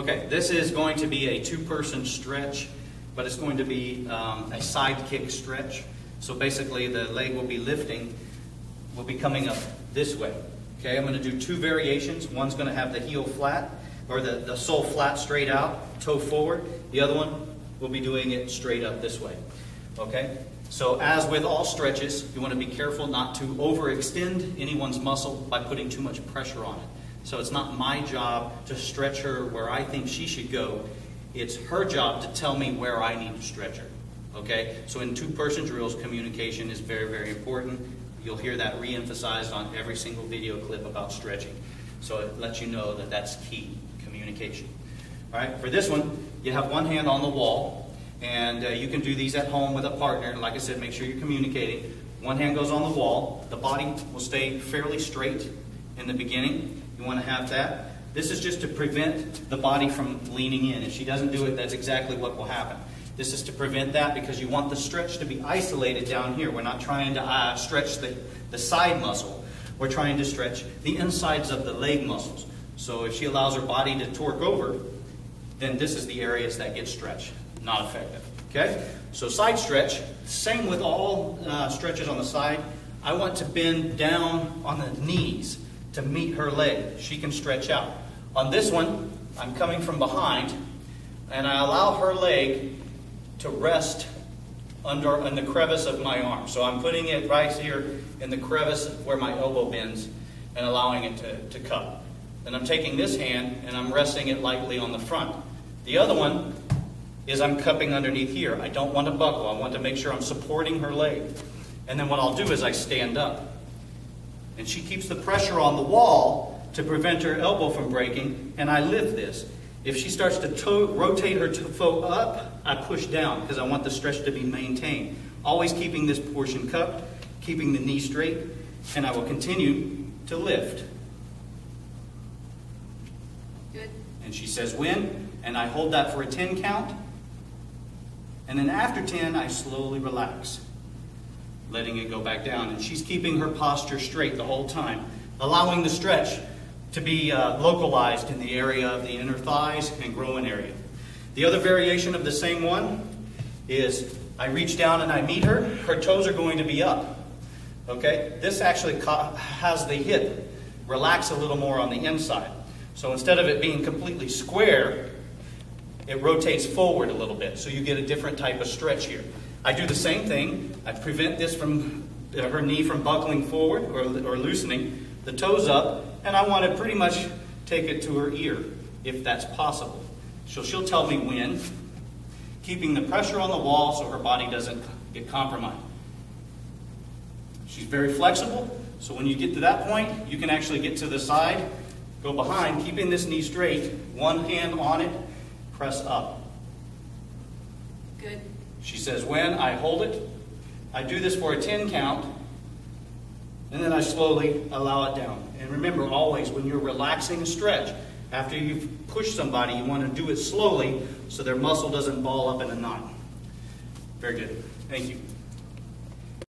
Okay, this is going to be a two-person stretch, but it's going to be a side kick stretch. So basically the leg will be lifting, will be coming up this way. Okay, I'm going to do two variations. One's going to have the heel flat, or the sole flat straight out, toe forward. The other one will be doing it straight up this way. Okay, so as with all stretches, you want to be careful not to overextend anyone's muscle by putting too much pressure on it. So it's not my job to stretch her where I think she should go. It's her job to tell me where I need to stretch her. Okay? So in two-person drills, communication is very, very important. You'll hear that re-emphasized on every single video clip about stretching. So it lets you know that that's key, communication. All right? For this one, you have one hand on the wall, and you can do these at home with a partner. Like I said, make sure you're communicating. One hand goes on the wall. The body will stay fairly straight in the beginning. You want to have that. This is just to prevent the body from leaning in. If she doesn't do it, that's exactly what will happen. This is to prevent that because you want the stretch to be isolated down here. We're not trying to stretch the side muscle. We're trying to stretch the insides of the leg muscles. So if she allows her body to torque over, then this is the areas that get stretched. Not effective. Okay? So side stretch, same with all stretches on the side. I want to bend down on the knees to meet her leg. She can stretch out. On this one, I'm coming from behind, and I allow her leg to rest in the crevice of my arm. So I'm putting it right here in the crevice where my elbow bends and allowing it to cup. Then I'm taking this hand and I'm resting it lightly on the front. The other one is I'm cupping underneath here. I don't want to buckle. I want to make sure I'm supporting her leg. And then what I'll do is I stand up. And she keeps the pressure on the wall to prevent her elbow from breaking, and I lift this. If she starts to rotate her toe up, I push down because I want the stretch to be maintained. Always keeping this portion cupped, keeping the knee straight, and I will continue to lift. Good. And she says when, and I hold that for a 10 count, and then after 10, I slowly relax, letting it go back down. And she's keeping her posture straight the whole time, allowing the stretch to be localized in the area of the inner thighs and groin area. The other variation of the same one is I reach down and I meet her. Her toes are going to be up. Okay? This actually has the hip relax a little more on the inside. So instead of it being completely square, it rotates forward a little bit. So you get a different type of stretch here. I do the same thing. I prevent this from her knee from buckling forward or loosening. The toes up, and I want to pretty much take it to her ear, if that's possible. So she'll tell me when, keeping the pressure on the wall so her body doesn't get compromised. She's very flexible, so when you get to that point, you can actually get to the side, go behind, keeping this knee straight, one hand on it, press up. Good. She says when, I hold it. I do this for a 10 count, and then I slowly allow it down. And remember, always, when you're relaxing a stretch, after you've pushed somebody, you want to do it slowly so their muscle doesn't ball up in a knot. Very good. Thank you.